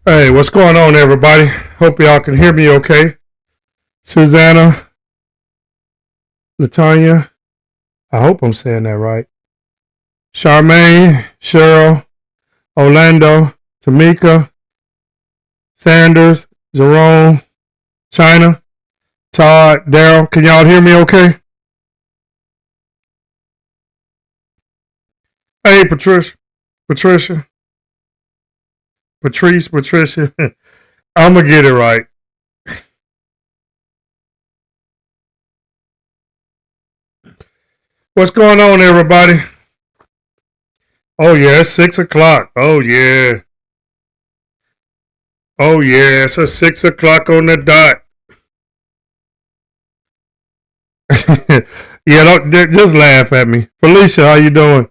Hey, what's going on, everybody? Hope y'all can hear me okay. Susanna, Latanya, I hope I'm saying that right. Charmaine, Cheryl, Orlando, Tamika, Sanders, Jerome, China, Todd, Daryl. Can y'all hear me okay? Hey, Patricia, Patricia, Patricia. I'm going to get it right. What's going on, everybody? Oh, yeah, it's 6 o'clock. Oh, yeah. Oh, yeah, it's a 6 o'clock on the dot. Yeah, just laugh at me. Felicia, how you doing?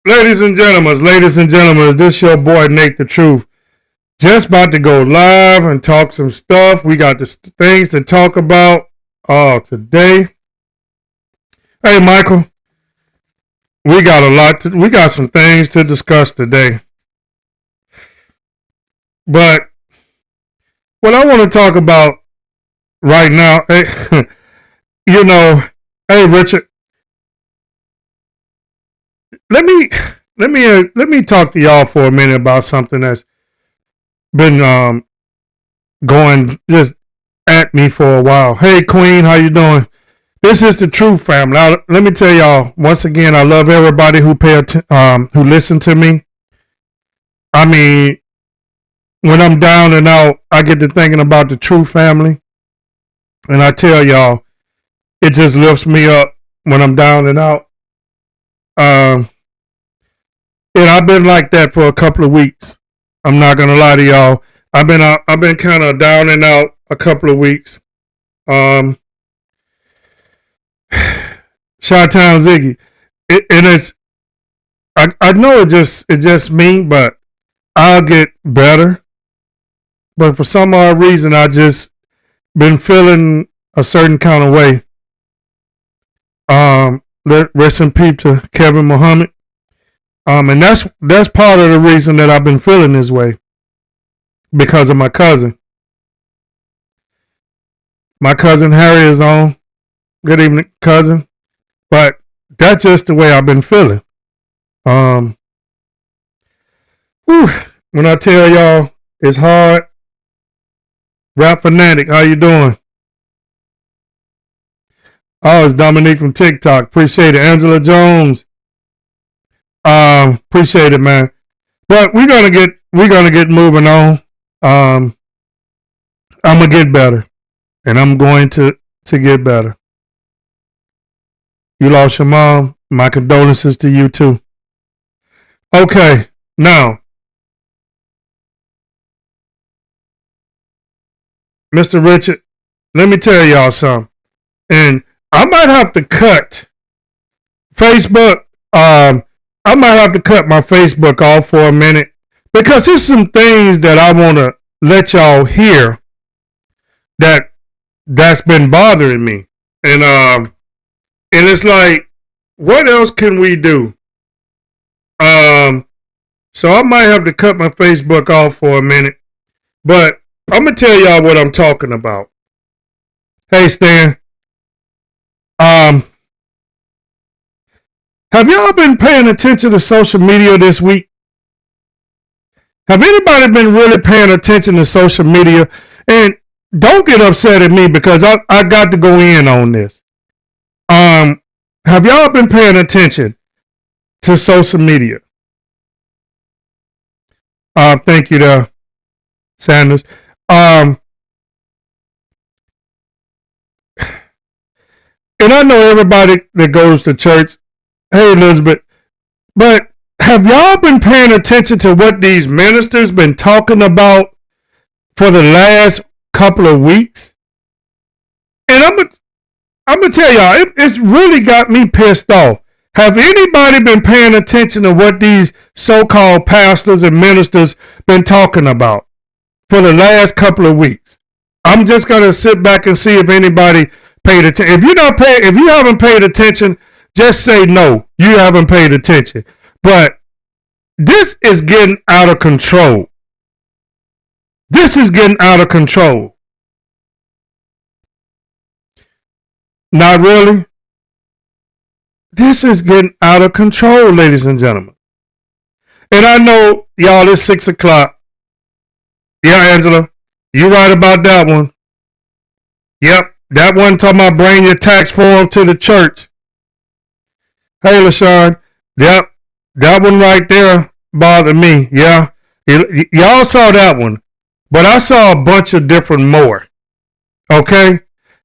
Ladies and gentlemen, this your boy NateTheTruth. Just about to go live and talk some stuff. We got the things to talk about today. Hey, Michael, we got some things to discuss today. But what I want to talk about right now, hey, hey, Richard, let me talk to y'all for a minute about something that's been going just at me for a while. Hey, Queen, how you doing? This is the Truth family. Now, let me tell y'all once again. I love everybody who who listen to me. I mean, when I'm down and out, I get to thinking about the Truth family, and I tell y'all, it just lifts me up when I'm down and out. Um, and I've been like that for a couple of weeks. I'm not gonna lie to y'all. I've been kind of down and out a couple of weeks. Um, Chi-Town Ziggy. And I know it's just me, but I'll get better. But for some odd reason, I just been feeling a certain kind of way. Rest in peace to Kevin Muhammad. And that's part of the reason that I've been feeling this way, because of my cousin. My cousin Harry is on. Good evening, cousin. But that's just the way I've been feeling. When I tell y'all it's hard, Rap Fanatic, how you doing? Oh, it's Dominique from TikTok. Appreciate it. Angela Jones. Appreciate it, man. But we're gonna get moving on. I'm gonna get better, and I'm going to get better. You lost your mom. My condolences to you too. Okay, now, Mr. Richard, let me tell y'all something. And I might have to cut Facebook. I might have to cut my Facebook off for a minute because there's some things that I want to let y'all hear that's been bothering me. And it's like, what else can we do? So I might have to cut my Facebook off for a minute, but I'm gonna tell y'all what I'm talking about. Hey, Stan. Have y'all been paying attention to social media this week? Have anybody been really paying attention to social media? And don't get upset at me because I got to go in on this. Have y'all been paying attention to social media? Thank you there, Sanders. And I know everybody that goes to church. Hey, Elizabeth. But have y'all been paying attention to what these ministers been talking about for the last couple of weeks? And I'm gonna tell y'all, it's really got me pissed off. Have anybody been paying attention to what these so-called pastors and ministers been talking about for the last couple of weeks? I'm just gonna sit back and see if anybody paid attention. If you haven't paid attention, just say no, you haven't paid attention. But this is getting out of control. This is getting out of control. Not really. This is getting out of control, ladies and gentlemen. And I know, y'all, it's 6 o'clock. Yeah, Angela, you right about that one. Yep, that one talking about bring your tax form to the church. Hey, LaShawn. Yep, that one right there bothered me. Yeah, y'all saw that one. But I saw a bunch of different more. Okay?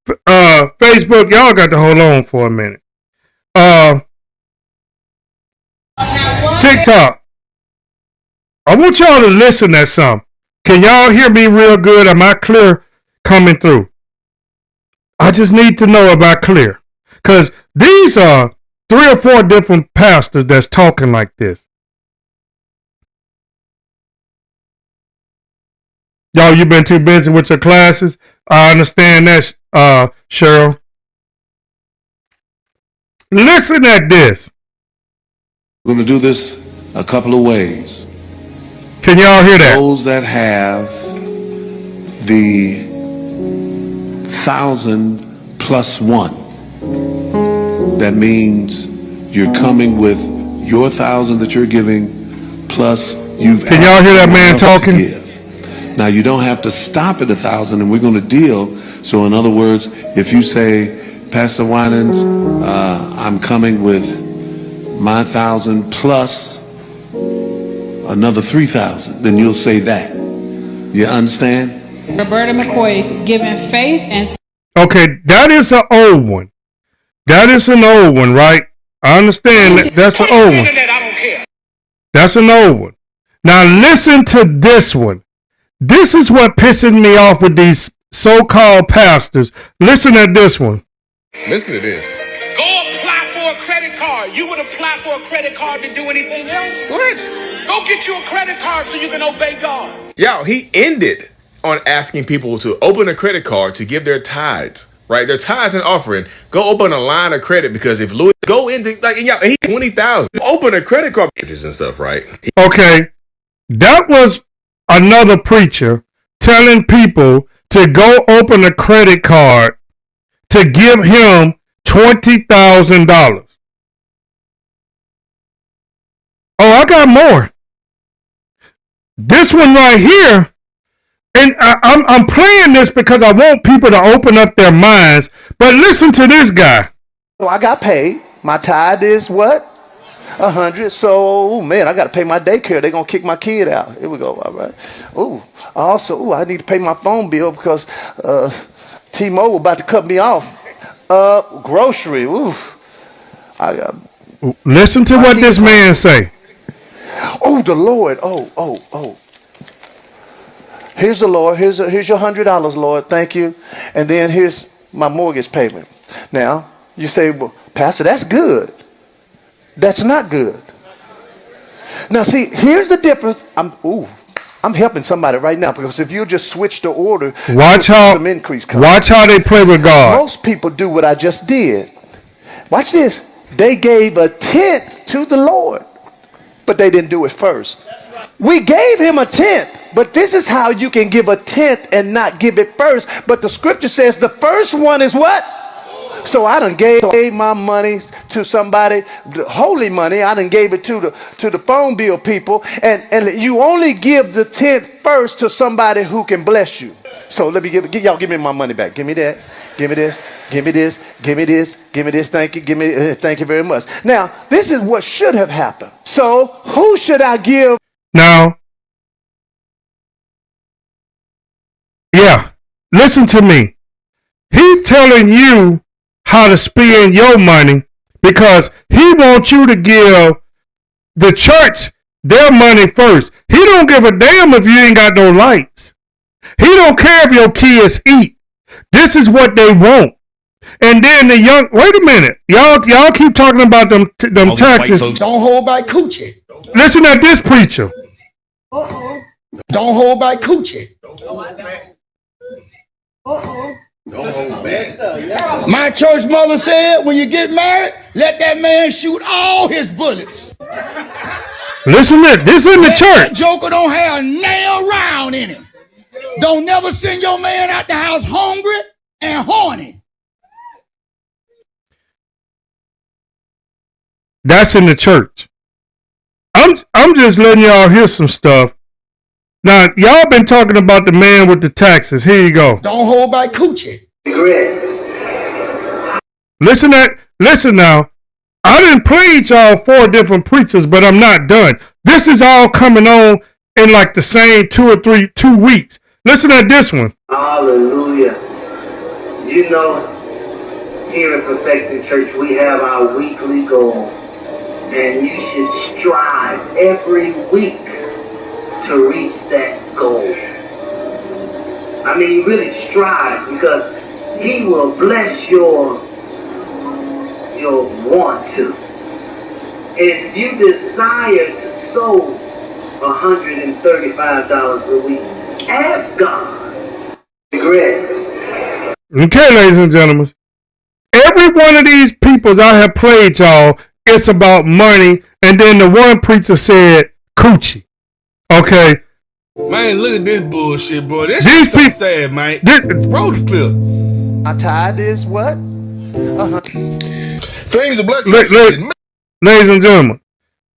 Facebook, y'all got to hold on for a minute. TikTok. I want y'all to listen at some. Can y'all hear me real good? Am I clear coming through? I just need to know if I'm clear. Because these are 3 or 4 different pastors that's talking like this. Y'all, you been too busy with your classes? I understand that, Cheryl. Listen at this. We're going to do this a couple of ways. Can y'all hear that? Those that have the 1,000 plus 1, that means you're coming with your 1,000 that you're giving plus you've. Can y'all hear that man talking? Now you don't have to stop at 1,000, and we're going to deal. So in other words, if you say, Pastor Winans, I'm coming with my 1,000 plus another 3,000, then you'll say that. You understand? Roberta McCoy, giving faith and. Okay, that is an old one. That is an old one, right? I understand that. That's an old one. That's an old one. Now listen to this one. This is what pisses me off with these so-called pastors. Listen at this one. Listen to this. Go apply for a credit card. You would apply for a credit card to do anything else? What? Go get you a credit card so you can obey God. Y'all, he ended on asking people to open a credit card to give their tithes, right? Their tithes and offering. Go open a line of credit because if Louis go into, like, y'all, he 20,000. Open a credit card and stuff, right? Okay, that was another preacher telling people to go open a credit card to give him $20,000. Oh, I got more. This one right here And I'm playing this because I want people to open up their minds. But listen to this guy. So I got paid. My tithe is what? 100. So, man, I got to pay my daycare. They're going to kick my kid out. Here we go. All right. I need to pay my phone bill because T-Mobile about to cut me off. Grocery. Listen to what this man say. Oh, the Lord. Oh. Here's the Lord. Here's your $100, Lord. Thank you. And then here's my mortgage payment. Now, you say, well, Pastor, that's good. That's not good. Now, see, here's the difference. I'm helping somebody right now because if you just switch the order, watch how they play with God. Most people do what I just did. Watch this. They gave a tenth to the Lord, but they didn't do it first. We gave him a tenth, but this is how you can give a tenth and not give it first. But the scripture says the first one is what? So I done gave my money to somebody, the holy money. I done gave it to the phone bill people, and you only give the tenth first to somebody who can bless you. So let me give me my money back. Give me that. Give me this. Give me this. Give me this. Give me this. Thank you. Give me. Thank you very much. Now this is what should have happened. So who should I give? Now, yeah, listen to me. He's telling you how to spend your money because he wants you to give the church their money first. He don't give a damn if you ain't got no lights. He don't care if your kids eat. This is what they want. And then wait a minute. Y'all keep talking about them taxes. Don't hold back coochie. Listen at this preacher. Don't hold back coochie. My church mother said, when you get married, let that man shoot all his bullets. Listen to this in the church. That joker don't have a nail round in it. Don't never send your man out the house hungry and horny. That's in the church. I'm just letting y'all hear some stuff. Now, y'all been talking about the man with the taxes. Here you go. Don't hold back coochie. Listen now. I didn't preach y'all 4 different preachers, but I'm not done. This is all coming on in like the same 2 weeks. Listen at this one. Hallelujah. You know, here at Perfecting Church, we have our weekly goal. And you should strive every week to reach that goal. I mean, really strive because he will bless your want to. If you desire to sow $135 a week, ask God. Grace. Okay, ladies and gentlemen. Every one of these peoples I have played y'all, it's about money. And then the one preacher said coochie. Okay. Man, look at this bullshit, bro. This is so sad, man. Roll the clip. My tithe is what? Things are black. Ladies and gentlemen,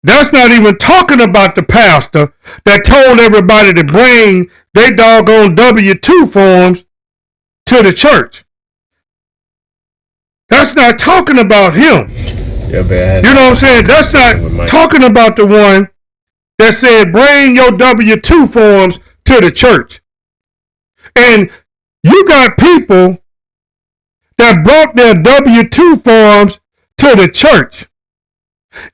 that's not even talking about the pastor that told everybody to bring their doggone W-2 forms to the church. That's not talking about him. You know what I'm saying? That's not talking about the one that said bring your W-2 forms to the church. And you got people that brought their W-2 forms to the church.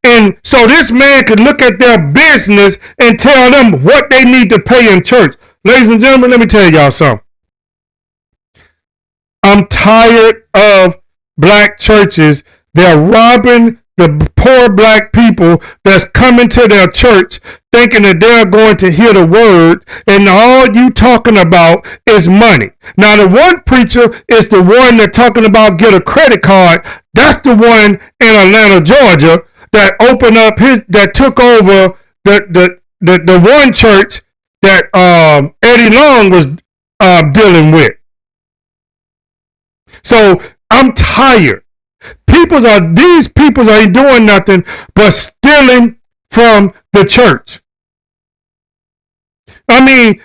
And so this man could look at their business and tell them what they need to pay in church. Ladies and gentlemen, let me tell y'all something. I'm tired of black churches. They're robbing the poor black people that's coming to their church thinking that they're going to hear the word, and all you talking about is money. Now, the one preacher is the one that's talking about get a credit card. That's the one in Atlanta, Georgia, that opened up that took over the one church that Eddie Long was dealing with. So I'm tired. These people ain't doing nothing but stealing from the church. I mean,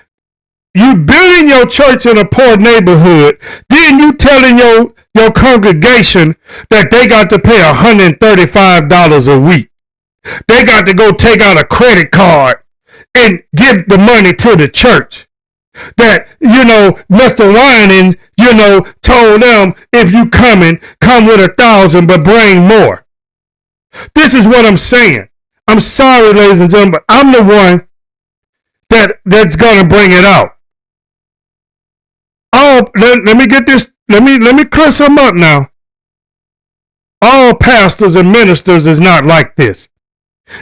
You building your church in a poor neighborhood, then you telling your congregation that they got to pay $135 a week. They got to go take out a credit card and give the money to the church. That, Mr. Winans, told them, if you coming, come with 1,000, but bring more. This is what I'm saying. I'm sorry, ladies and gentlemen, but I'm the one that's gonna bring it out. Oh, let me get this. Let me clear some up now. All pastors and ministers is not like this.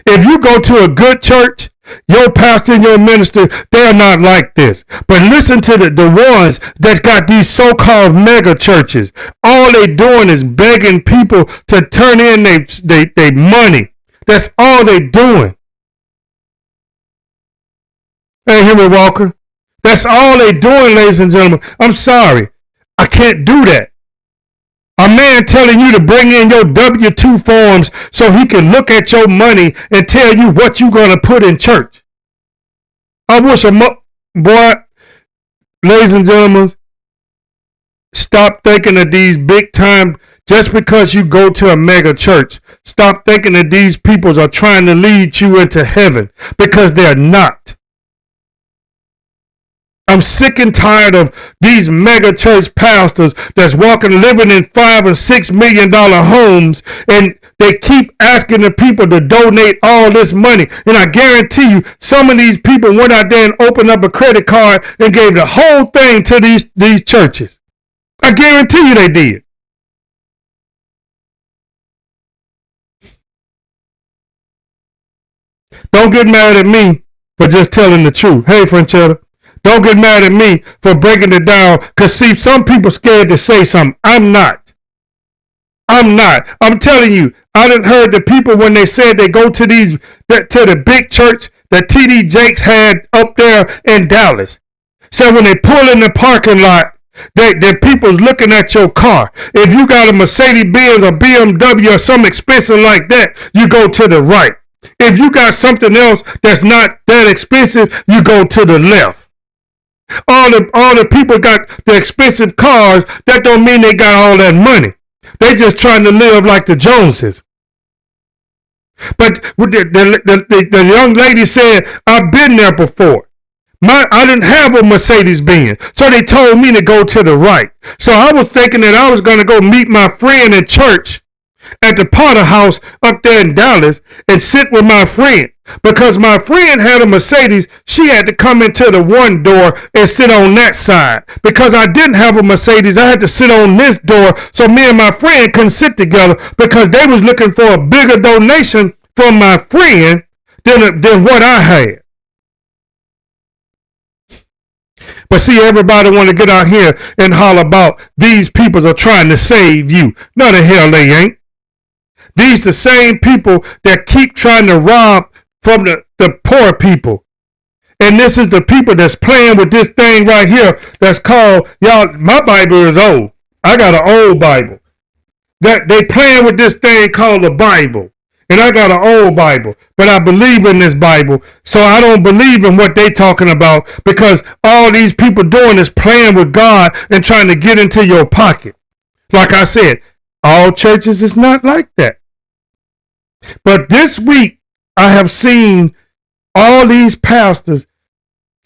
If you go to a good church, your pastor and your minister, they're not like this. But listen to the ones that got these so-called mega churches. All they doing is begging people to turn in their money. That's all they doing. Hey, hear me, Walker? That's all they doing, ladies and gentlemen. I'm sorry. I can't do that. A man telling you to bring in your W-2 forms so he can look at your money and tell you what you're going to put in church. I wish boy, ladies and gentlemen, stop thinking of these big time, just because you go to a mega church, stop thinking that these people are trying to lead you into heaven, because they're not. I'm sick and tired of these mega church pastors that's living in $5 and $6 million homes, and they keep asking the people to donate all this money. And I guarantee you, some of these people went out there and opened up a credit card and gave the whole thing to these churches. I guarantee you they did. Don't get mad at me for just telling the truth. Hey, Franchetta. Don't get mad at me for breaking it down, because see, some people scared to say something. I'm not. I'm telling you, I done heard the people when they said they go to the big church that T.D. Jakes had up there in Dallas. So when they pull in the parking lot, the people's looking at your car. If you got a Mercedes-Benz or BMW or something expensive like that, you go to the right. If you got something else that's not that expensive, you go to the left. All the people got the expensive cars. That don't mean they got all that money. They just trying to live like the Joneses. But the young lady said, I've been there before. I didn't have a Mercedes-Benz, so they told me to go to the right. So I was thinking that I was going to go meet my friend in church at the Potter House up there in Dallas and sit with my friend. Because my friend had a Mercedes, she had to come into the one door and sit on that side. Because I didn't have a Mercedes, I had to sit on this door so me and my friend couldn't sit together, because they was looking for a bigger donation from my friend than what I had. But see, everybody want to get out here and holler about these people are trying to save you. No, the hell they ain't. These the same people that keep trying to rob from the poor people. And this is the people that's playing with this thing right here that's called, y'all, my Bible is old. I got an old Bible. That they playing with this thing called the Bible. And I got an old Bible. But I believe in this Bible. So I don't believe in what they talking about, because all these people doing is playing with God and trying to get into your pocket. Like I said, all churches is not like that. But this week, I have seen all these pastors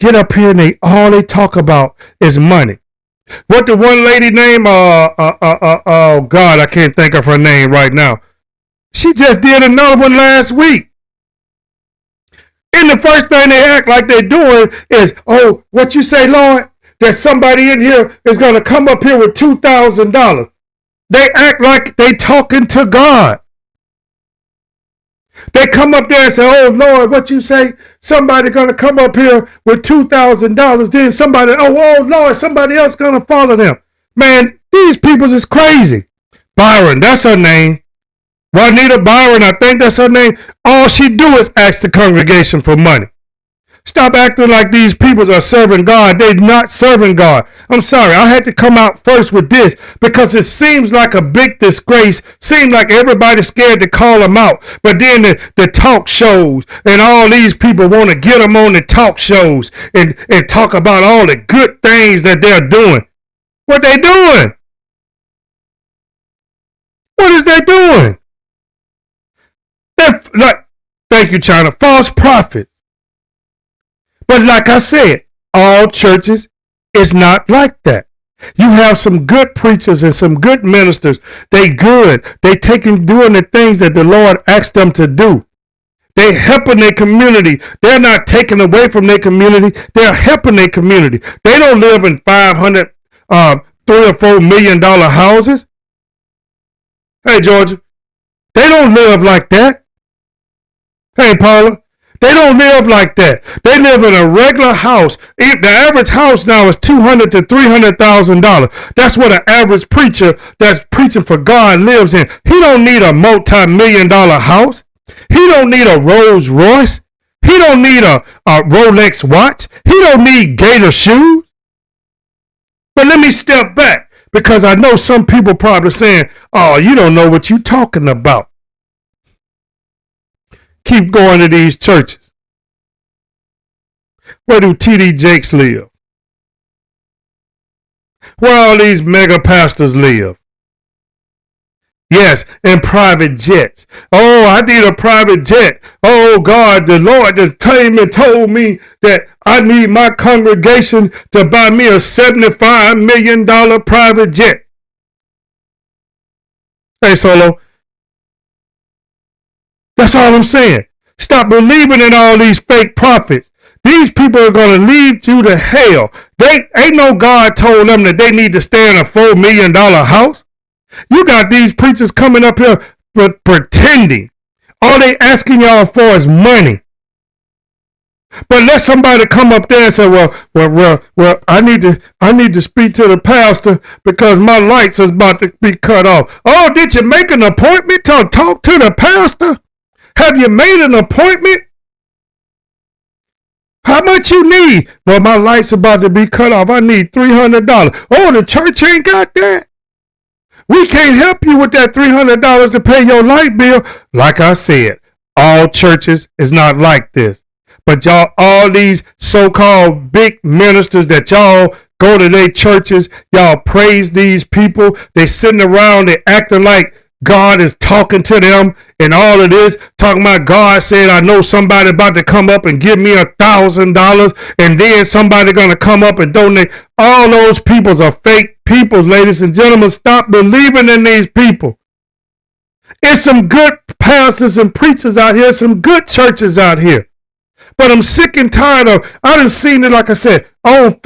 get up here and all they talk about is money. What the one lady named, oh God, I can't think of her name right now. She just did another one last week. And the first thing they act like they're doing is, oh, what you say, Lord? That somebody in here is going to come up here with $2,000. They act like they talking to God. They come up there and say, oh, Lord, what you say? Somebody going to come up here with $2,000. Then somebody, oh, Lord, somebody else going to follow them. Man, these people is crazy. Byron, that's her name. Juanita Byron, I think that's her name. All she do is ask the congregation for money. Stop acting like these people are serving God. They're not serving God. I'm sorry. I had to come out first with this because it seems like a big disgrace. Seems like everybody's scared to call them out. But then the talk shows and all these people want to get them on the talk shows and talk about all the good things that they're doing. What they doing? What is they doing? They're like, thank you, China. False prophets. But like I said, all churches is not like that. You have some good preachers and some good ministers. They good. They doing the things that the Lord asked them to do. They helping their community. They're not taking away from their community. They're helping their community. They don't live in 500, $3 or $4 million houses. Hey, Georgia. They don't live like that. Hey, Paula. They don't live like that. They live in a regular house. The average house now is $200,000 to $300,000. That's what an average preacher that's preaching for God lives in. He don't need a multi-million-dollar house. He don't need a Rolls Royce. He don't need a Rolex watch. He don't need Gator shoes. But let me step back because I know some people probably saying, "Oh, you don't know what you're talking about." Keep going to these churches. Where do T.D. Jakes live? Where all these mega pastors live? Yes, in private jets. Oh, I need a private jet. Oh, God, the Lord just told me that I need my congregation to buy me a $75 million private jet. Hey, Solo. That's all I'm saying. Stop believing in all these fake prophets. These people are going to lead you to hell. Ain't no God told them that they need to stay in a $4 million house. You got these preachers coming up here pretending. All they asking y'all for is money. But let somebody come up there and say, well, I need to speak to the pastor because my lights is about to be cut off. Oh, did you make an appointment to talk to the pastor? Have you made an appointment? How much you need? Well, my light's about to be cut off. I need $300. Oh, the church ain't got that. We can't help you with that $300 to pay your light bill. Like I said, all churches is not like this. But y'all, all these so-called big ministers that y'all go to their churches, y'all praise these people. They sitting around, they acting like God is talking to them and all of this, talking about God said, I know somebody about to come up and give me $1,000 and then somebody going to come up and donate. All those peoples are fake people, ladies and gentlemen. Stop believing in these people. There's some good pastors and preachers out here, some good churches out here. But I'm sick and tired of, I done seen it, like I said, on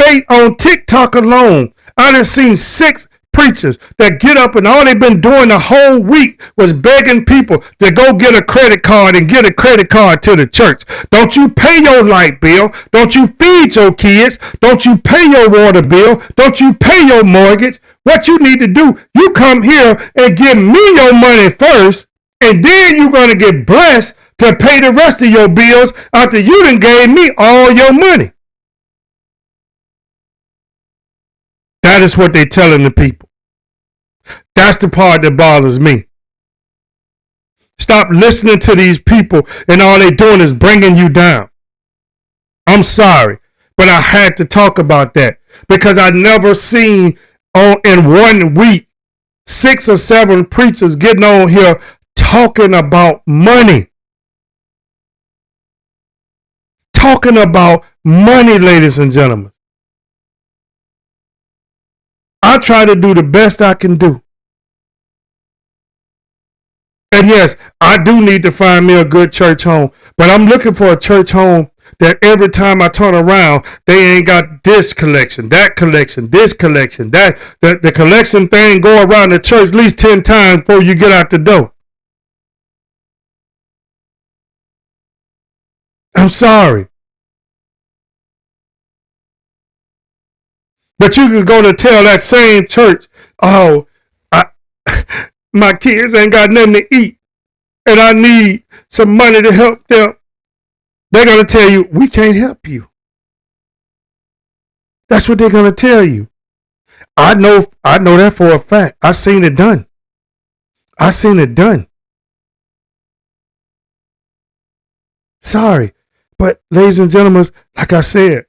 TikTok alone. I done seen 6 preachers that get up and all they've been doing the whole week was begging people to go get a credit card and get a credit card to the church. Don't you pay your light bill? Don't you feed your kids? Don't you pay your water bill? Don't you pay your mortgage? What you need to do, you come here and give me your money first, and then you're going to get blessed to pay the rest of your bills after you done gave me all your money. That is what they're telling the people. That's the part that bothers me. Stop listening to these people and all they're doing is bringing you down. I'm sorry, but I had to talk about that because I never seen in 1 week 6 or 7 preachers getting on here talking about money. Talking about money, ladies and gentlemen. I try to do the best I can do. And yes, I do need to find me a good church home. But I'm looking for a church home that every time I turn around, they ain't got this collection, that collection, this collection, that. The collection thing go around the church at least 10 times before you get out the door. I'm sorry. But you can go to tell that same church, oh, my kids ain't got nothing to eat, and I need some money to help them. They're going to tell you, we can't help you. That's what they're going to tell you. I know that for a fact. I seen it done. Sorry. But ladies and gentlemen, like I said,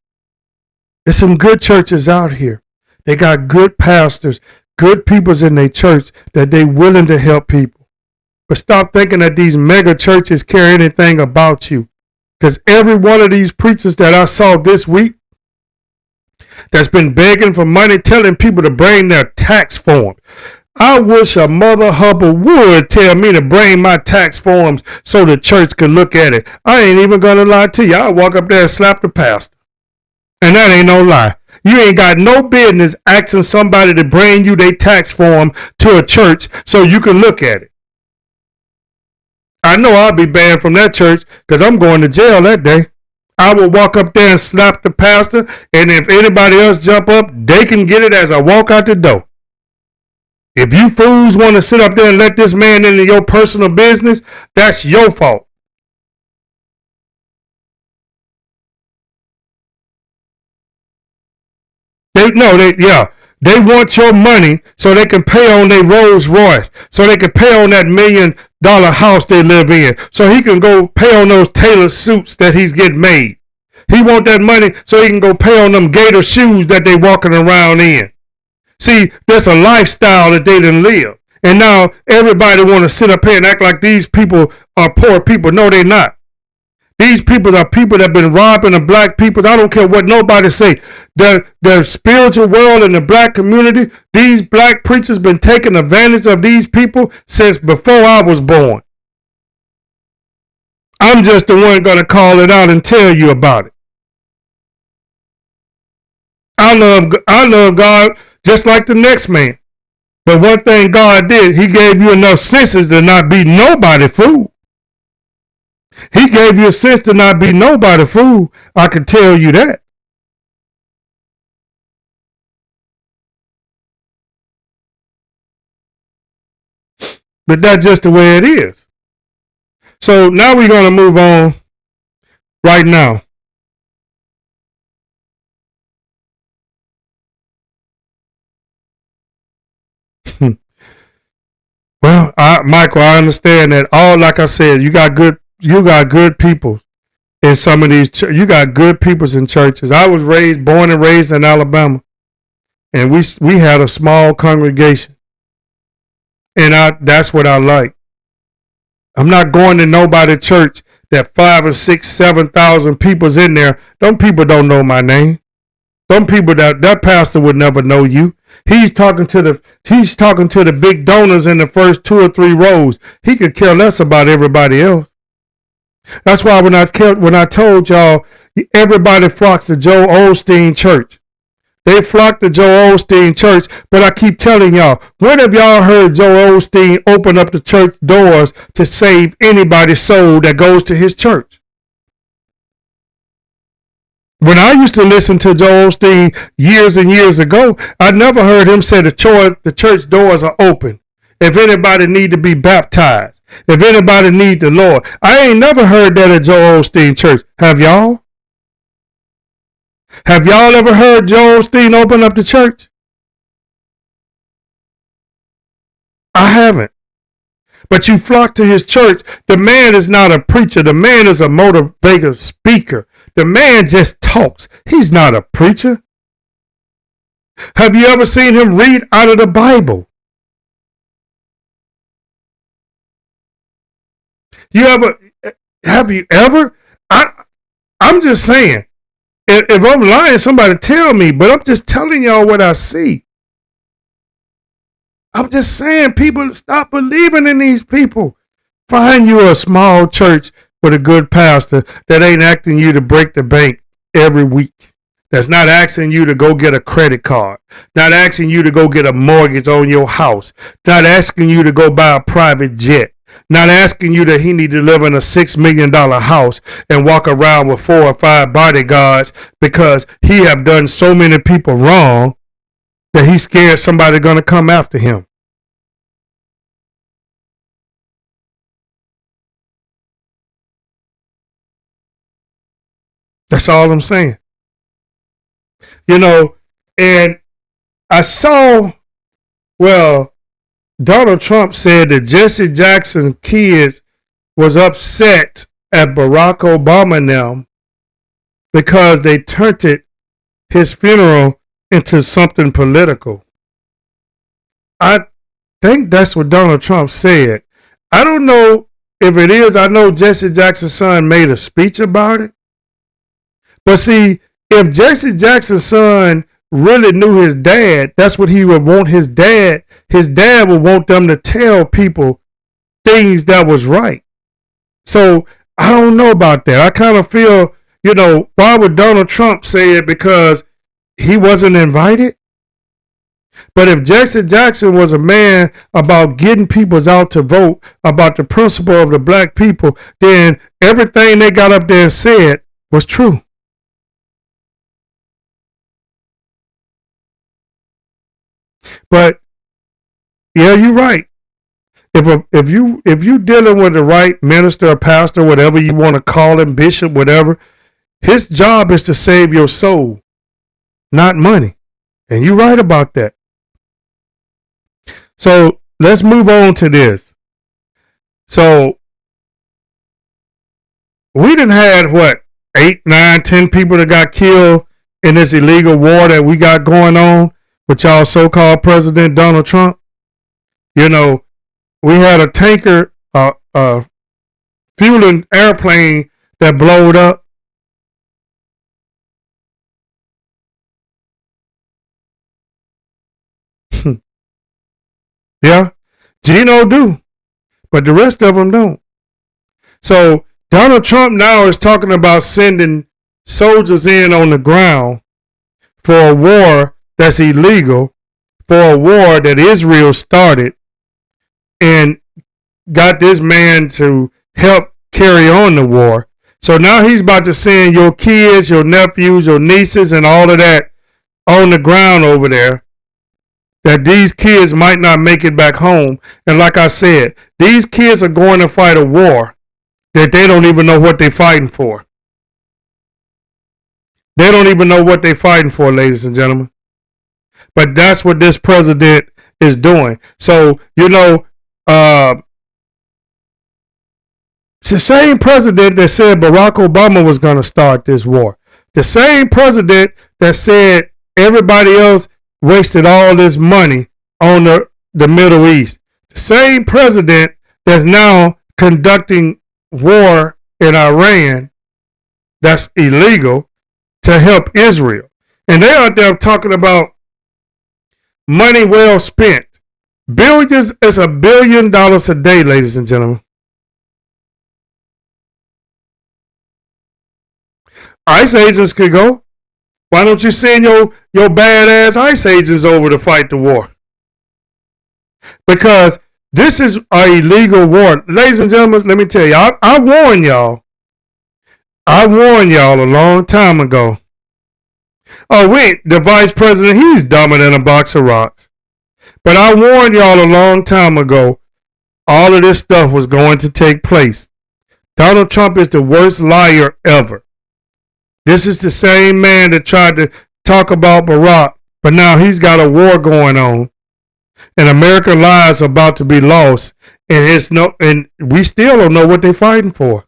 there's some good churches out here. They got good pastors, good peoples in their church that they willing to help people. But stop thinking that these mega churches care anything about you. Because every one of these preachers that I saw this week that's been begging for money, telling people to bring their tax forms. I wish a mother hubble would tell me to bring my tax forms so the church could look at it. I ain't even going to lie to you. I'll walk up there and slap the pastor. And that ain't no lie. You ain't got no business asking somebody to bring you their tax form to a church so you can look at it. I know I'll be banned from that church because I'm going to jail that day. I will walk up there and slap the pastor, and if anybody else jump up, they can get it as I walk out the door. If you fools want to sit up there and let this man into your personal business, that's your fault. They want your money so they can pay on their Rolls Royce, so they can pay on that $1 million house they live in, so he can go pay on those tailored suits that he's getting made. He want that money so he can go pay on them gator shoes that they walking around in. See, that's a lifestyle that they didn't live. And now everybody want to sit up here and act like these people are poor people. No, they're not. These people are people that have been robbing the black people. I don't care what nobody say. The spiritual world and the black community, these black preachers been taking advantage of these people since before I was born. I'm just the one going to call it out and tell you about it. I love God just like the next man. But one thing God did, he gave you enough senses to not be nobody fool. He gave you a sense to not be nobody fool. I can tell you that. But that's just the way it is. So now we're going to move on right now. Well, Michael, I understand that. Like I said, you got good people in some of these. You got good peoples in churches. I was born and raised in Alabama, and we had a small congregation, and that's what I like. I'm not going to nobody's church that 5 or 6, 7,000 people's in there. Them people don't know my name. Them people that pastor would never know you. He's talking to the big donors in the first 2 or 3 rows. He could care less about everybody else. That's why when I told y'all everybody flocks to Joel Osteen Church. They flock to Joel Osteen Church, but I keep telling y'all, when have y'all heard Joel Osteen open up the church doors to save anybody's soul that goes to his church? When I used to listen to Joel Osteen years and years ago, I never heard him say the church doors are open. If anybody need to be baptized, if anybody need the Lord. I ain't never heard that at Joel Osteen Church. Have y'all? Have y'all ever heard Joel Osteen open up the church? I haven't. But you flock to his church. The man is not a preacher. The man is a motivator speaker. The man just talks. He's not a preacher. Have you ever seen him read out of the Bible? Have you ever? I'm just saying. If I'm lying, somebody tell me. But I'm just telling y'all what I see. I'm just saying, people, stop believing in these people. Find you a small church with a good pastor that ain't asking you to break the bank every week. That's not asking you to go get a credit card. Not asking you to go get a mortgage on your house. Not asking you to go buy a private jet. Not asking you that he need to live in a $6 million house and walk around with 4 or 5 bodyguards because he have done so many people wrong that he's scared somebody going to come after him. That's all I'm saying. You know, and I saw, well, Donald Trump said that Jesse Jackson's kids was upset at Barack Obama and them because they turned his funeral into something political. I think that's what Donald Trump said. I don't know if it is. I know Jesse Jackson's son made a speech about it. But see, if Jesse Jackson's son really knew his dad, that's what he would want his dad. His dad would want them to tell people things that was right. So I don't know about that. I kind of feel, why would Donald Trump say it? Because he wasn't invited? But if Jesse Jackson was a man about getting people out to vote, about the principle of the black people, then everything they got up there and said was true. But yeah, you're right. If you dealing with the right minister or pastor, whatever you want to call him, bishop, whatever, his job is to save your soul, not money. And you're right about that. So let's move on to this. So we done had 8, 9, 10 people that got killed in this illegal war that we got going on with y'all so-called President Donald Trump. We had a tanker, fueling airplane that blowed up. Yeah, Gino do, but the rest of them don't. So Donald Trump now is talking about sending soldiers in on the ground for a war that's illegal, for a war that Israel started and got this man to help carry on the war. So now he's about to send your kids, your nephews, your nieces, and all of that on the ground over there, that these kids might not make it back home. And like I said, these kids are going to fight a war that they don't even know what they're fighting for. They don't even know what they're fighting for, ladies and gentlemen. But that's what this president is doing. So, it's the same president that said Barack Obama was going to start this war. The same president that said everybody else wasted all this money on the Middle East. The same president that's now conducting war in Iran that's illegal to help Israel. And they're out there talking about money well spent. Billions is $1 billion a day, ladies and gentlemen. ICE agents could go. Why don't you send your badass ICE agents over to fight the war? Because this is an illegal war. Ladies and gentlemen, let me tell you, I warned y'all. I warned y'all a long time ago. Oh, wait, the vice president, he's dumber than a box of rocks. But I warned y'all a long time ago, all of this stuff was going to take place. Donald Trump is the worst liar ever. This is the same man that tried to talk about Barack, but now he's got a war going on, and American lives are about to be lost, and we still don't know what they're fighting for.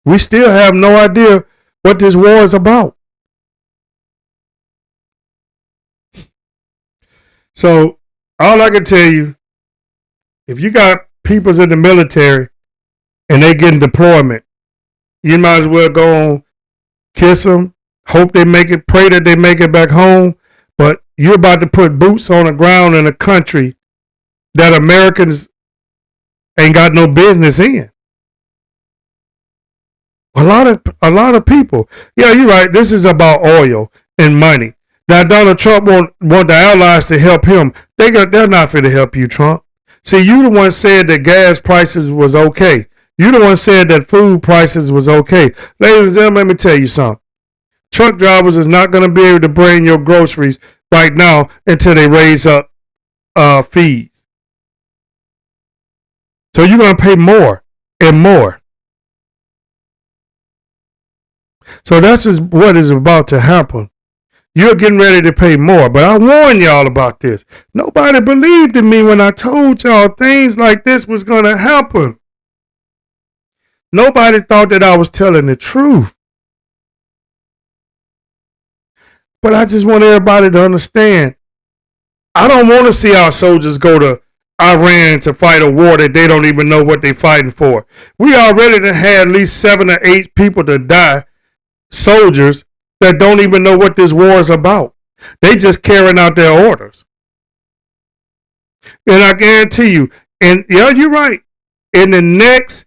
We still have no idea what this war is about. So all I can tell you, if you got peoples in the military and they get in deployment, you might as well go on, kiss them, hope they make it, pray that they make it back home. But you're about to put boots on the ground in a country that Americans ain't got no business in. A lot of people. Yeah, you're right. This is about oil and money. Now Donald Trump want the allies to help him. They're not going to help you, Trump. See, you the one said that gas prices was okay. You the one said that food prices was okay. Ladies and gentlemen, let me tell you something. Truck drivers is not going to be able to bring your groceries right now until they raise up fees. So you're going to pay more and more. So that's what is about to happen. You're getting ready to pay more. But I warned y'all about this. Nobody believed in me when I told y'all things like this was going to happen. Nobody thought that I was telling the truth. But I just want everybody to understand. I don't want to see our soldiers go to Iran to fight a war that they don't even know what they're fighting for. We already had at least 7 or 8 people to die, soldiers that don't even know what this war is about. They just carrying out their orders. And I guarantee you, and yeah, you're right. In the next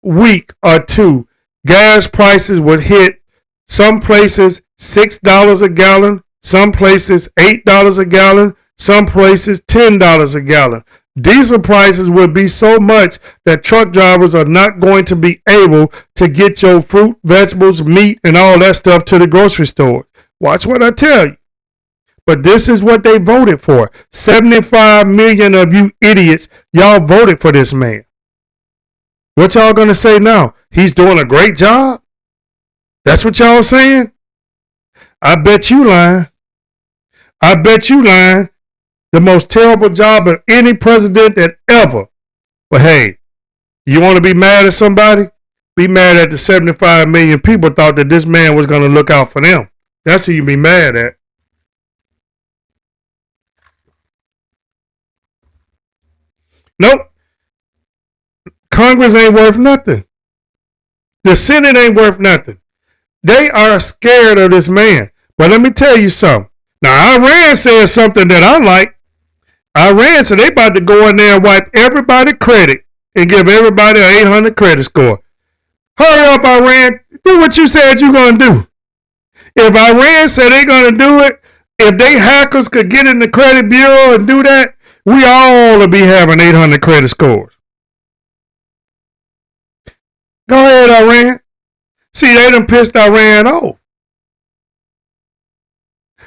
week or two, gas prices would hit some places $6 a gallon, some places $8 a gallon, some places $10 a gallon. Diesel prices will be so much that truck drivers are not going to be able to get your fruit, vegetables, meat, and all that stuff to the grocery store. Watch what I tell you. But this is what they voted for. 75 million of you idiots, y'all voted for this man. What y'all gonna say now? He's doing a great job? That's what y'all saying? I bet you lying. I bet you lying. The most terrible job of any president that ever. But hey, you want to be mad at somebody? Be mad at the 75 million people thought that this man was going to look out for them. That's who you be mad at. Nope. Congress ain't worth nothing. The Senate ain't worth nothing. They are scared of this man. But let me tell you something. Now, Iran said something that I like. Iran said they about to go in there and wipe everybody credit and give everybody an 800 credit score. Hurry up, Iran. Do what you said you're going to do. If Iran said they're going to do it, if they hackers could get in the credit bureau and do that, we all will be having 800 credit scores. Go ahead, Iran. See, they done pissed Iran off.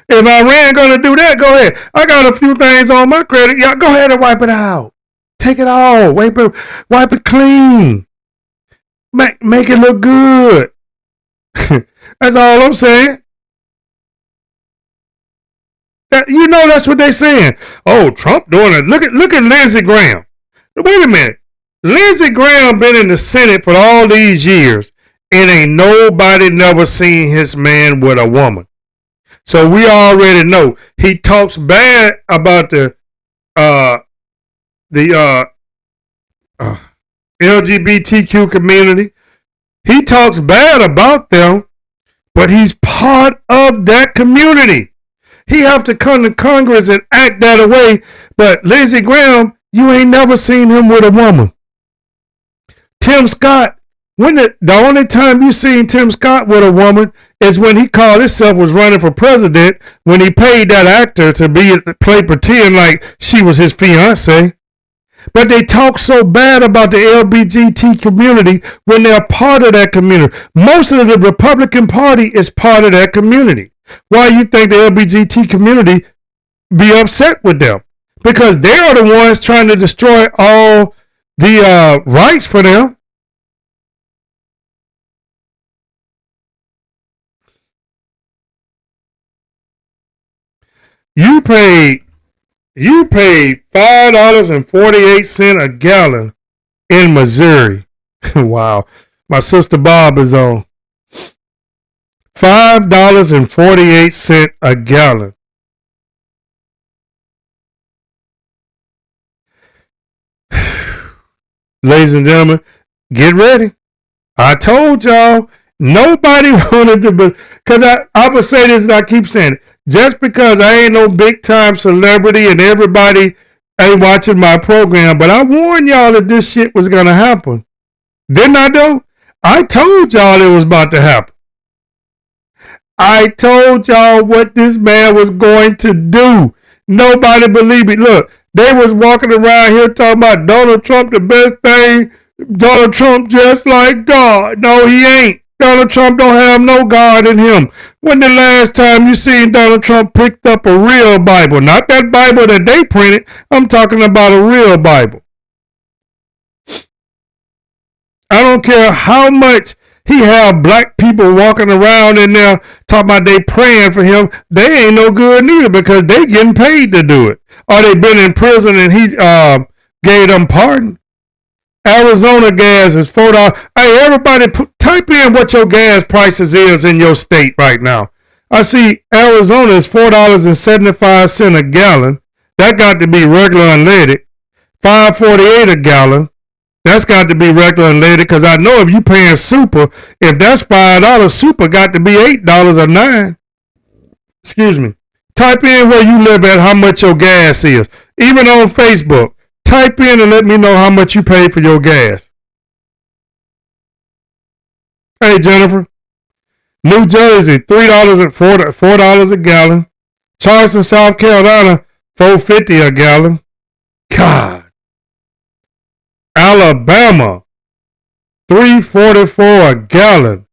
If Iran gonna do that, go ahead. I got a few things on my credit. Y'all go ahead and wipe it out. Take it all. Wipe it clean. Make it look good. That's all I'm saying. That's what they saying. Oh, Trump doing it. Look at Lindsey Graham. Wait a minute. Lindsey Graham been in the Senate for all these years, and ain't nobody never seen his man with a woman. So we already know he talks bad about the LGBTQ community. He talks bad about them, but he's part of that community. He have to come to Congress and act that way. But Lindsey Graham, you ain't never seen him with a woman. Tim Scott, the only time you seen Tim Scott with a woman is when he called himself was running for president, when he paid that actor to play pretend like she was his fiance. But they talk so bad about the LGBT community when they're part of that community. Most of the Republican Party is part of that community. Why you think the LGBT community be upset with them? Because they are the ones trying to destroy all the rights for them. You paid $5.48 a gallon in Missouri. Wow. My sister Bob is on. $5.48 a gallon. Ladies and gentlemen, get ready. I told y'all nobody wanted to, because I would say this and I keep saying it. Just because I ain't no big time celebrity and everybody ain't watching my program, but I warned y'all that this shit was going to happen. Didn't I though? I told y'all it was about to happen. I told y'all what this man was going to do. Nobody believed it. Look, they was walking around here talking about Donald Trump the best thing. Donald Trump just like God. No, he ain't. Donald Trump don't have no God in him. When the last time you seen Donald Trump picked up a real Bible? Not that Bible that they printed. I'm talking about a real Bible. I don't care how much He have black people walking around in there talking about they praying for him. They ain't no good neither because they getting paid to do it. Or they been in prison and he gave them pardon. Arizona gas is $4. Hey, everybody, type in what your gas prices is in your state right now. I see Arizona is $4.75 a gallon. That got to be regular unleaded. $5.48 a gallon. That's got to be regular unleaded because I know if you paying super, if that's $5, super got to be $8 or $9. Excuse me. Type in where you live at, how much your gas is. Even on Facebook, type in and let me know how much you pay for your gas. Hey, Jennifer. New Jersey, $4 a gallon. Charleston, South Carolina, $4.50 a gallon. God. Alabama, $3.44 a gallon.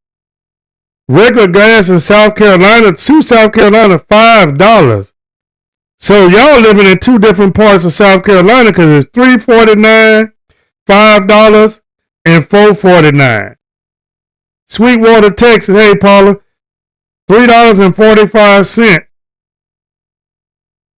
Regular gas in South Carolina, $5. So y'all living in two different parts of South Carolina because it's $3.49, $5, and $4.49. Sweetwater, Texas, hey Paula, $3.45.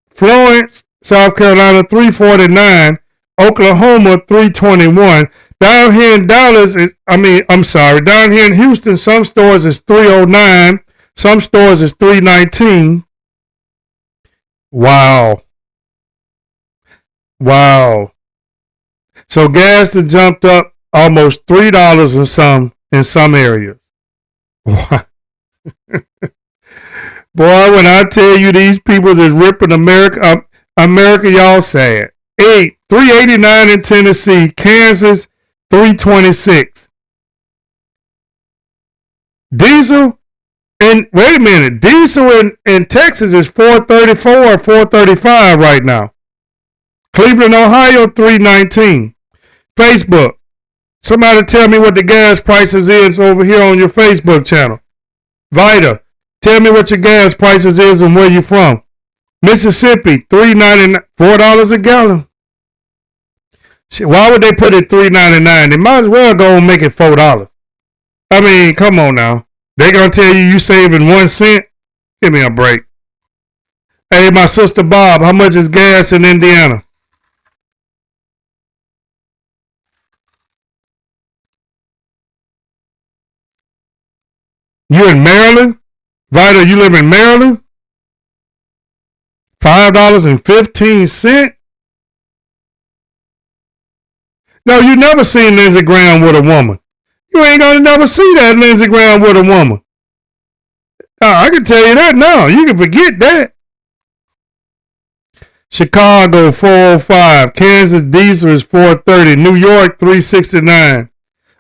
Florence, South Carolina, $3.49. Oklahoma, $3.21. Down here in Dallas, down here in Houston, some stores is $3.09. Some stores is $3.19. Wow. So gas has jumped up almost $3 in some areas. Boy, when I tell you these people is ripping America, y'all sad. $3.89 in Tennessee, Kansas, $3.26. Diesel, and wait a minute, diesel in Texas is $4.34 or $4.35 right now. Cleveland, Ohio, $3.19. Facebook, somebody tell me what the gas prices is over here on your Facebook channel. Vita, tell me what your gas prices is and where you from. Mississippi, $3.99, $4 a gallon. Shit, why would they put it $3.99? They might as well go and make it $4. I mean, come on now. They gonna tell you saving 1 cent? Give me a break. Hey, my sister Bob, how much is gas in Indiana? You in Maryland? Vita, you live in Maryland? $5.15? No, you never seen Lindsey Graham with a woman. You ain't gonna never see that Lindsey Graham with a woman. I can tell you that now. You can forget that. Chicago, $4.05. Kansas diesel is $4.30. New York, $3.69.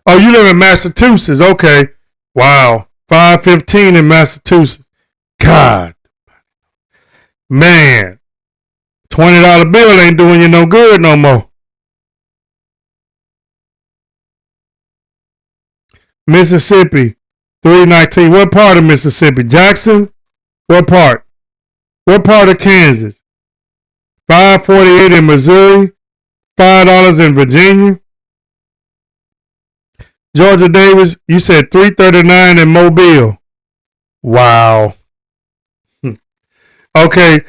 Oh, you live in Massachusetts. Okay. Wow. $5.15 in Massachusetts. God. Man. $20 bill ain't doing you no good no more. Mississippi, $3.19. What part of Mississippi? Jackson? What part? What part of Kansas? $5.48 in Missouri. $5 in Virginia. Georgia Davis, you said $3.39 in Mobile. Wow. Okay,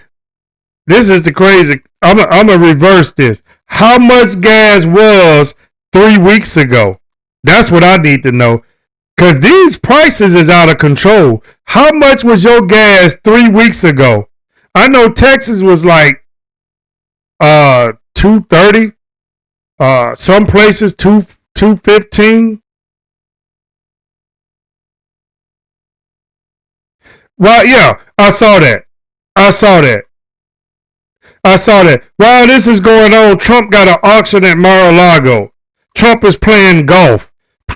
this is the crazy. I'm gonna reverse this. How much gas was 3 weeks ago? That's what I need to know. Because these prices is out of control. How much was your gas 3 weeks ago? I know Texas was like $2.30. Some places $2.15. Well, yeah, I saw that. While this is going on, Trump got an auction at Mar-a-Lago. Trump is playing golf.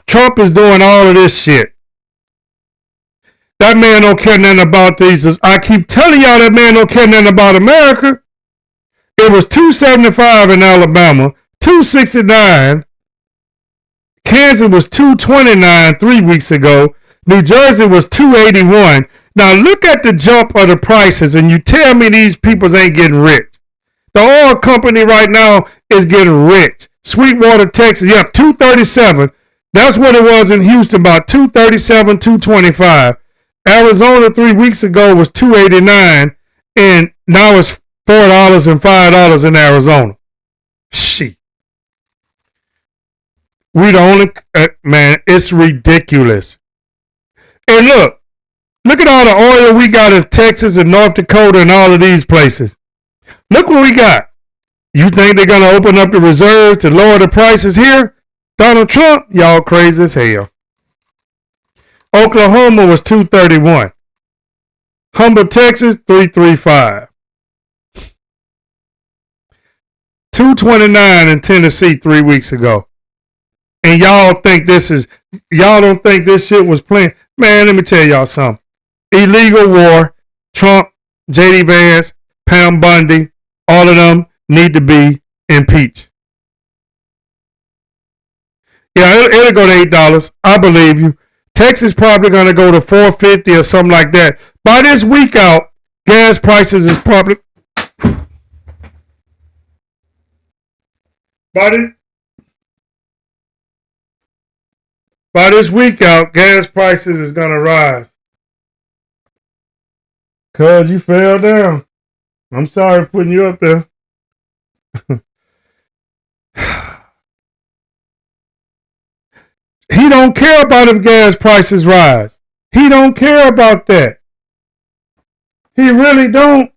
Trump is doing all of this shit. That man don't care nothing about these. I keep telling y'all that man don't care nothing about America. It was $2.75 in Alabama, $2.69. Kansas was $2.29 3 weeks ago. New Jersey was $2.81. Now look at the jump of the prices and you tell me these people ain't getting rich. The oil company right now is getting rich. Sweetwater, Texas, yeah, $2.37. That's what it was in Houston, about 237, 225. Arizona 3 weeks ago was 289, and now it's $4 and $5 in Arizona. Shit. We the only, man, it's ridiculous. And look at all the oil we got in Texas and North Dakota and all of these places. Look what we got. You think they're going to open up the reserves to lower the prices here? Donald Trump, y'all crazy as hell. Oklahoma was 231. Humble, Texas, 335. 229 in Tennessee 3 weeks ago. And y'all don't think this shit was planned. Man, let me tell y'all something. Illegal war, Trump, J.D. Vance, Pam Bundy, all of them need to be impeached. Yeah, it'll go to $8. I believe you. Texas probably going to go to $4.50 or something like that. By this week out, gas prices is probably... By this week out, gas prices is going to rise. Cuz you fell down. I'm sorry for putting you up there. He don't care about if gas prices rise. He don't care about that. He really don't.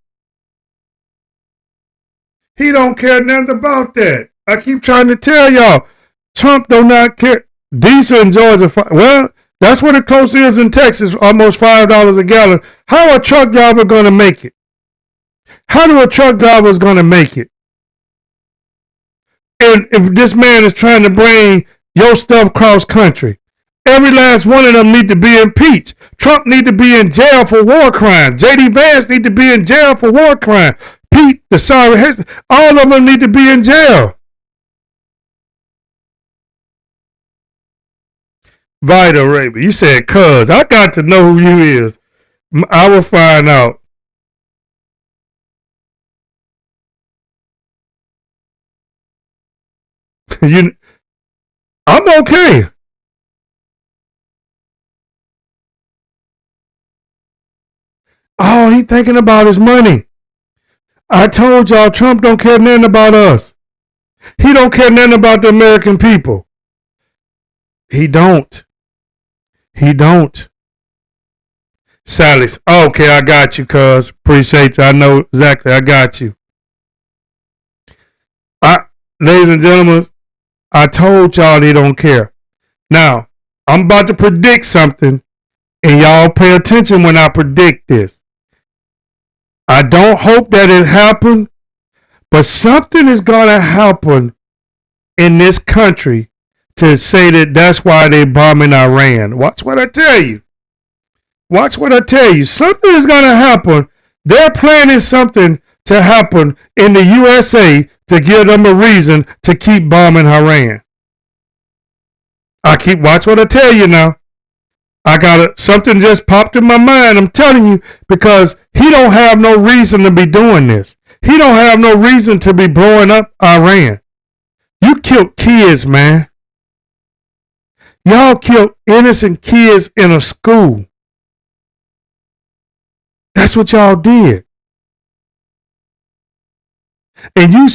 He don't care nothing about that. I keep trying to tell y'all. Trump do not care. Diesel in Georgia, well, that's what the close is in Texas, almost $5 a gallon. How a truck driver going to make it? How do a truck driver is going to make it? And if this man is trying to bring your stuff cross country, every last one of them need to be impeached. Trump need to be in jail for war crimes. J.D. Vance need to be in jail for war crimes. Pete, all of them need to be in jail. Vita Raby, you said cuz. I got to know who you is. I will find out. I'm okay. Oh, he thinking about his money. I told y'all Trump don't care nothing about us. He don't care nothing about the American people. He don't. Sally's. Okay, I got you, cuz. Appreciate you. I know exactly. I got you. Ladies and gentlemen, I told y'all they don't care. Now, I'm about to predict something, and y'all pay attention when I predict this. I don't hope that it happened, but something is going to happen in this country to say that that's why they bombing Iran. Watch what I tell you. Something is going to happen. They're planning something to happen in the USA to give them a reason to keep bombing Iran. Watch what I tell you now. Something just popped in my mind. I'm telling you, because he don't have no reason to be doing this. He don't have no reason to be blowing up Iran. You killed kids, man. Y'all killed innocent kids in a school. That's what y'all did. And you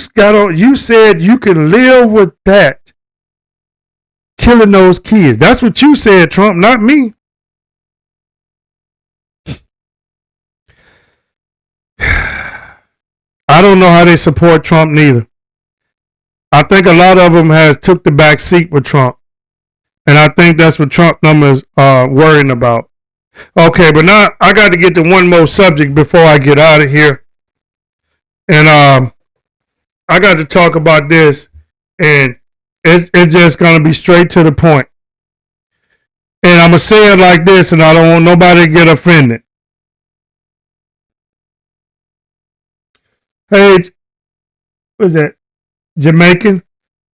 said you can live with that. Killing those kids. That's what you said, Trump, not me. I don't know how they support Trump neither. I think a lot of them has took the back seat with Trump. And I think that's what Trump numbers are worrying about. Okay, but now I got to get to one more subject before I get out of here. And I got to talk about this, and it's just going to be straight to the point. And I'm going to say it like this, and I don't want nobody to get offended. Hey, what is that? Jamaican?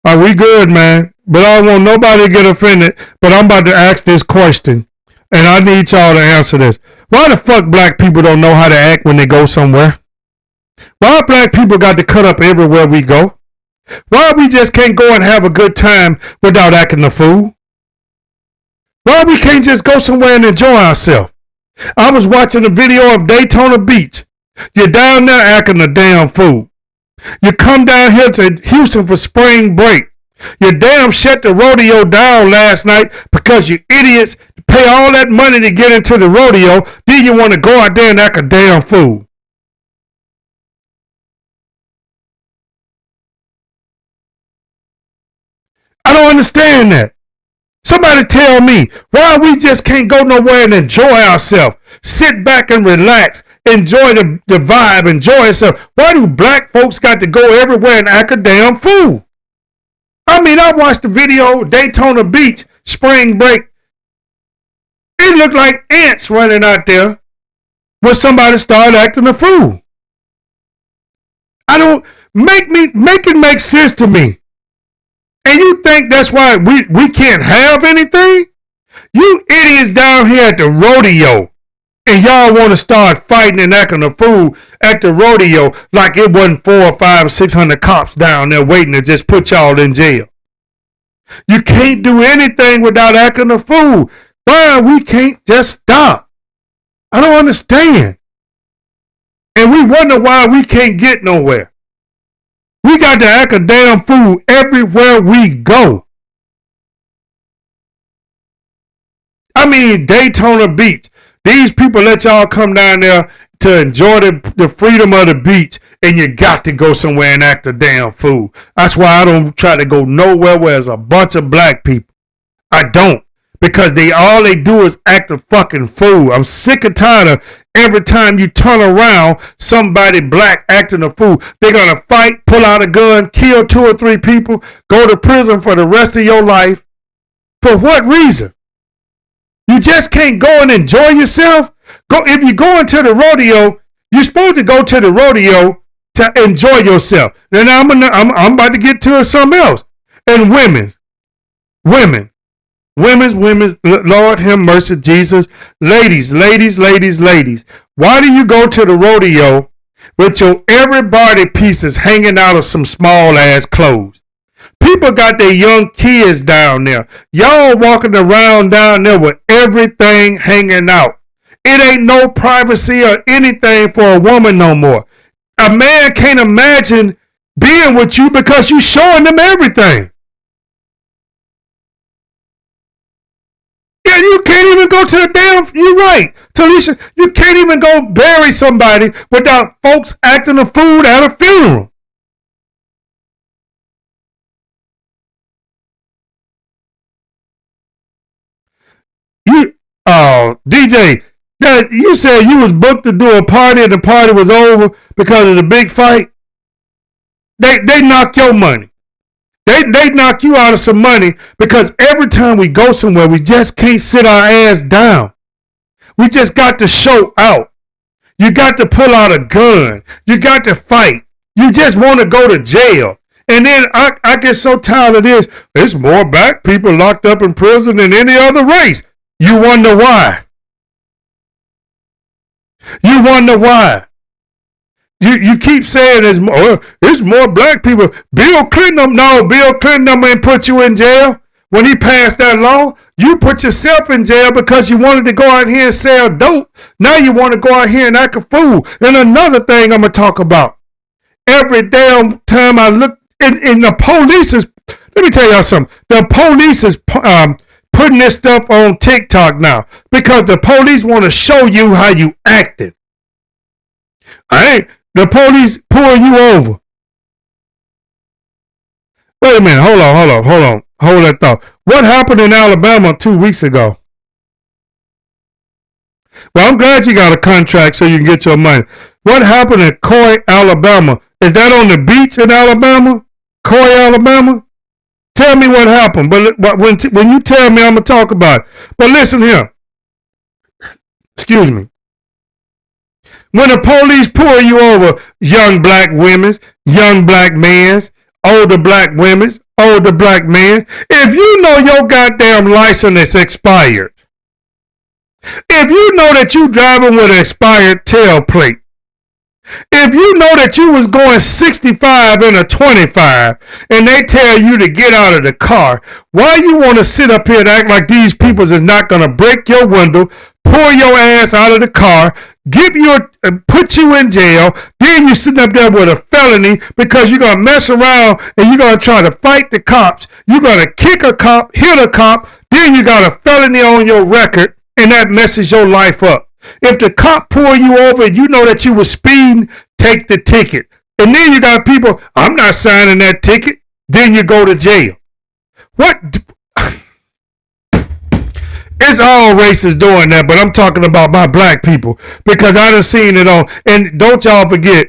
Are we good, man? But I don't want nobody to get offended, but I'm about to ask this question, and I need y'all to answer this. Why the fuck black people don't know how to act when they go somewhere? Why black people got to cut up everywhere we go? Why we just can't go and have a good time without acting a fool? Why we can't just go somewhere and enjoy ourselves? I was watching a video of Daytona Beach. You're down there acting a damn fool. You come down here to Houston for spring break. You damn shut the rodeo down last night because you idiots pay all that money to get into the rodeo. Then you want to go out there and act a damn fool. I don't understand that. Somebody tell me why we just can't go nowhere and enjoy ourselves. Sit back and relax. Enjoy the vibe. Enjoy yourself. Why do black folks got to go everywhere and act a damn fool? I mean, I watched the video, Daytona Beach, spring break. It looked like ants running out there when somebody started acting a fool. I don't, make it make sense to me. And you think that's why we can't have anything? You idiots down here at the rodeo, and y'all want to start fighting and acting a fool at the rodeo like it wasn't 400, 500, 600 cops down there waiting to just put y'all in jail. You can't do anything without acting a fool. Why we can't just stop? I don't understand. And we wonder why we can't get nowhere. We got to act a damn fool everywhere we go. I mean, Daytona Beach. These people let y'all come down there to enjoy the freedom of the beach, and you got to go somewhere and act a damn fool. That's why I don't try to go nowhere where there's a bunch of black people. I don't. Because all they do is act a fucking fool. I'm sick and tired of every time you turn around, somebody black acting a fool. They're going to fight, pull out a gun, kill 2 or 3 people, go to prison for the rest of your life. For what reason? You just can't go and enjoy yourself? If you're going to the rodeo, you're supposed to go to the rodeo to enjoy yourself. Then I'm about to get to something else. And women. Lord have mercy, Jesus. Ladies. Why do you go to the rodeo with your everybody pieces hanging out of some small ass clothes? People got their young kids down there. Y'all walking around down there with everything hanging out. It ain't no privacy or anything for a woman no more. A man can't imagine being with you because you showing them everything. Yeah, you can't even go to the damn, you're right, Talisha, you can't even go bury somebody without folks acting a fool at a funeral. DJ, you said you was booked to do a party and the party was over because of the big fight. They knock your money. They knock you out of some money because every time we go somewhere, we just can't sit our ass down. We just got to show out. You got to pull out a gun. You got to fight. You just want to go to jail. And then I get so tired of this. There's more black people locked up in prison than any other race. You wonder why. You wonder why. You keep saying there's more black people. Bill Clinton ain't put you in jail when he passed that law. You put yourself in jail because you wanted to go out here and sell dope. Now you want to go out here and act a fool. And another thing I'm going to talk about. Every damn time I look in the police is, let me tell y'all something. The police is putting this stuff on TikTok now because the police want to show you how you acted. The police pulling you over. Wait a minute. Hold on. Hold that thought. What happened in Alabama 2 weeks ago? Well, I'm glad you got a contract so you can get your money. What happened in Coy, Alabama? Is that on the beach in Alabama? Coy, Alabama? Tell me what happened. But when you tell me, I'm going to talk about it. But listen here. Excuse me. When the police pull you over, young black women, young black men, older black women, older black men, if you know your goddamn license is expired, if you know that you driving with an expired tailplate, If you know that you was going 65 in a 25 and they tell you to get out of the car, why you want to sit up here and act like these people is not going to break your window, pull your ass out of the car, put you in jail, then you sitting up there with a felony because you're going to mess around and you're going to try to fight the cops. You're going to kick a cop, hit a cop, then you got a felony on your record and that messes your life up. If the cop pull you over and you know that you were speeding, take the ticket. And then you got people, I'm not signing that ticket. Then you go to jail. What? It's all races doing that, but I'm talking about my black people because I done seen it on. And don't y'all forget,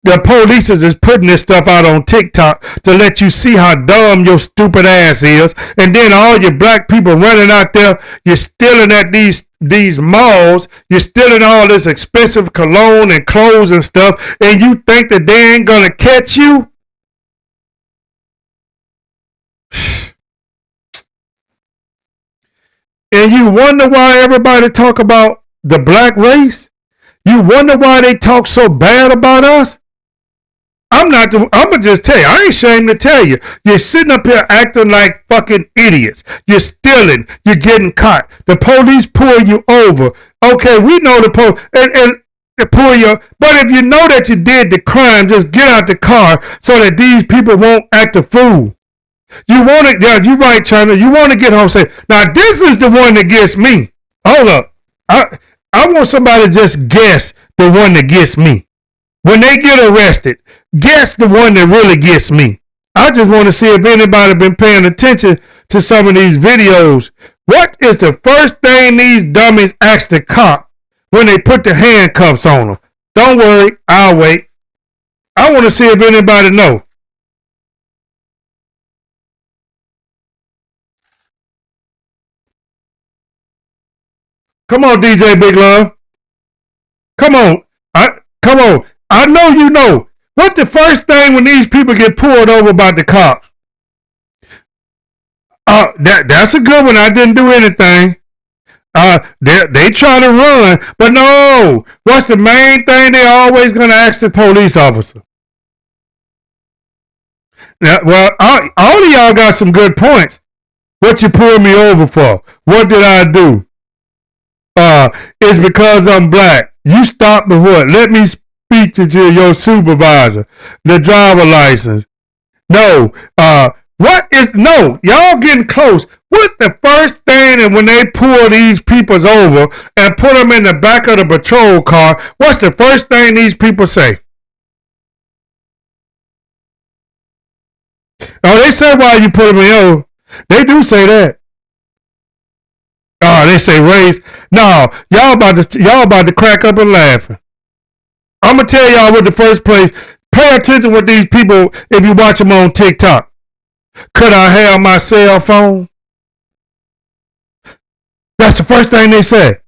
the police is putting this stuff out on TikTok to let you see how dumb your stupid ass is. And then all your black people running out there, you're stealing at these malls, you're stealing all this expensive cologne and clothes and stuff, and you think that they ain't gonna catch you? And you wonder why everybody talk about the black race? You wonder why they talk so bad about us? I'm gonna just tell you, I ain't ashamed to tell you. You're sitting up here acting like fucking idiots. You're stealing. You're getting caught. The police pull you over. Okay, we know the police and they pull you. But if you know that you did the crime, just get out the car so that these people won't act a fool. You want to, yeah, you're right, China. You want to get home and say, now this is the one that gets me. Hold up. I want somebody to just guess the one that gets me. When they get arrested, guess the one that really gets me. I just want to see if anybody been paying attention to some of these videos. What is the first thing these dummies ask the cop when they put the handcuffs on them? Don't worry, I'll wait. I want to see if anybody know. Come on, DJ Big Love. Come on. Come on. I know you know. What the first thing when these people get pulled over by the cops? That's a good one. I didn't do anything. They try to run, but no. What's the main thing they always gonna ask the police officer? Now, well, all of y'all got some good points. What you pulled me over for? What did I do? It's because I'm black. You stopped me what? Let me speak to your supervisor. The driver license. No. No, y'all getting close. What's the first thing and when they pull these peoples over and put them in the back of the patrol car, what's the first thing these people say? Oh, they say why you put them in over. They do say that. Oh, they say race. No, y'all about to crack up and laughing. I'm gonna tell y'all what the first place. Pay attention with these people if you watch them on TikTok. Could I have my cell phone? That's the first thing they say.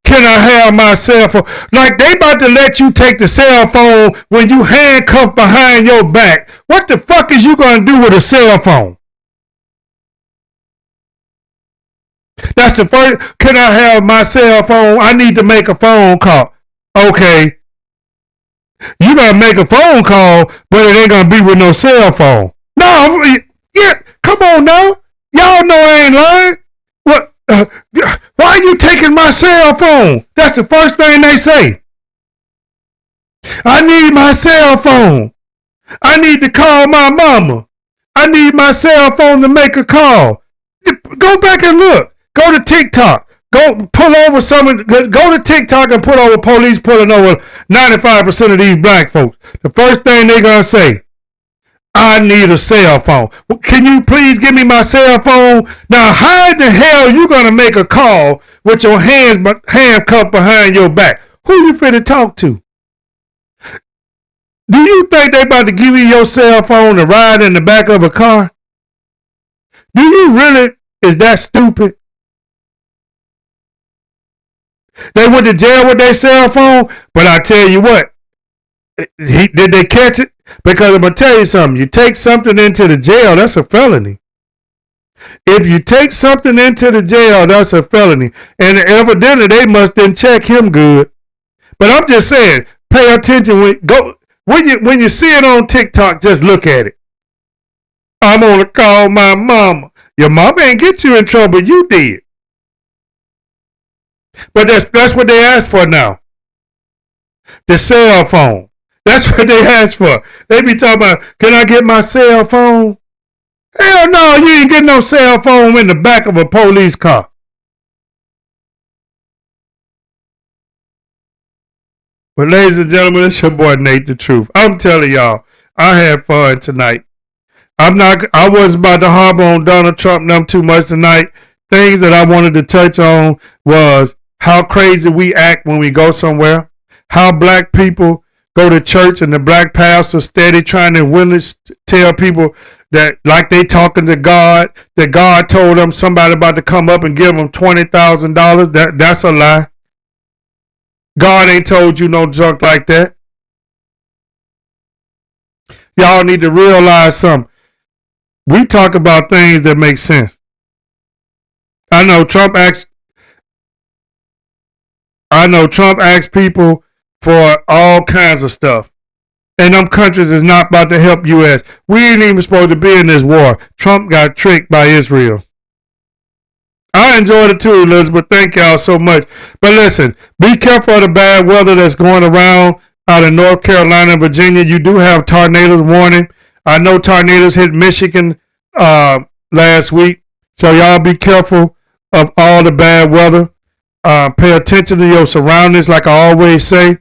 Can I have my cell phone? Like they about to let you take the cell phone when you handcuffed behind your back. What the fuck is you gonna do with a cell phone? That's the first. Can I have my cell phone? I need to make a phone call. Okay. You gotta make a phone call, but it ain't gonna be with no cell phone. No, yeah, come on now. Y'all know I ain't lying. What? Why are you taking my cell phone? That's the first thing they say. I need my cell phone. I need to call my mama. I need my cell phone to make a call. Go back and look. Go to TikTok. Go pull over someone. Go to TikTok and put over police pulling over 95% of these black folks. The first thing they're going to say, I need a cell phone. Can you please give me my cell phone? Now, how in the hell you going to make a call with your hands handcuffed behind your back? Who you finna talk to? Do you think they about to give you your cell phone to ride in the back of a car? Do you really? Is that stupid? They went to jail with their cell phone, but I tell you what, did they catch it? Because I'm going to tell you something. You take something into the jail, that's a felony. If you take something into the jail, that's a felony. And evidently, they must then check him good. But I'm just saying, pay attention when you see it on TikTok, just look at it. I'm gonna call my mama. Your mama ain't get you in trouble, you did. But that's what they ask for now. The cell phone. That's what they ask for. They be talking about, can I get my cell phone? Hell no, you ain't getting no cell phone in the back of a police car. But ladies and gentlemen, it's your boy Nate the Truth. I'm telling y'all, I had fun tonight. I wasn't about to harbor on Donald Trump and them too much tonight. Things that I wanted to touch on was how crazy we act when we go somewhere. How black people go to church and the black pastor steady trying to tell people that like they talking to God, that God told them somebody about to come up and give them $20,000. That's a lie. God ain't told you no junk like that. Y'all need to realize something. We talk about things that make sense. I know Trump asked people for all kinds of stuff. And them countries is not about to help U.S. We ain't even supposed to be in this war. Trump got tricked by Israel. I enjoyed it too, Elizabeth. Thank y'all so much. But listen, be careful of the bad weather that's going around out of North Carolina and Virginia. You do have tornadoes warning. I know tornadoes hit Michigan last week. So y'all be careful of all the bad weather. Pay attention to your surroundings like I always say.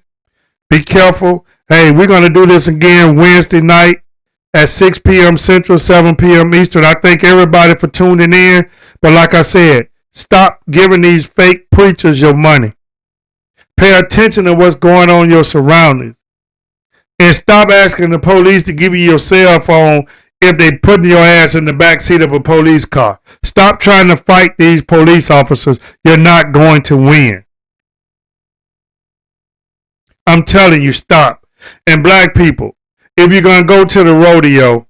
Be careful. Hey, we're going to do this again Wednesday night at 6 p.m. Central, 7 p.m. Eastern. I thank everybody for tuning in. But like I said, stop giving these fake preachers your money. Pay attention to what's going on in your surroundings. And stop asking the police to give you your cell phone if they putting your ass in the back seat of a police car. Stop trying to fight these police officers. You're not going to win. I'm telling you, stop. And black people, if you're going to go to the rodeo,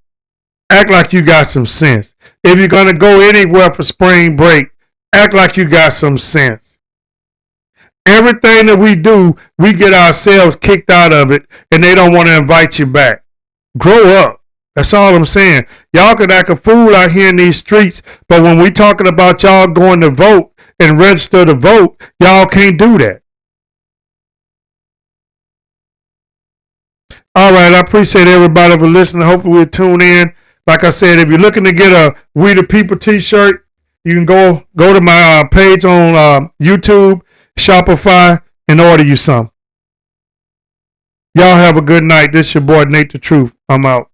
act like you got some sense. If you're going to go anywhere for spring break, act like you got some sense. Everything that we do, we get ourselves kicked out of it, and they don't want to invite you back. Grow up. That's all I'm saying. Y'all can act a fool out here in these streets, but when we talking about y'all going to vote and register to vote, y'all can't do that. All right, I appreciate everybody for listening. Hopefully we'll tune in. Like I said, if you're looking to get a We the People t-shirt, you can go to my page on YouTube, Shopify, and order you some. Y'all have a good night. This is your boy, Nate the Truth. I'm out.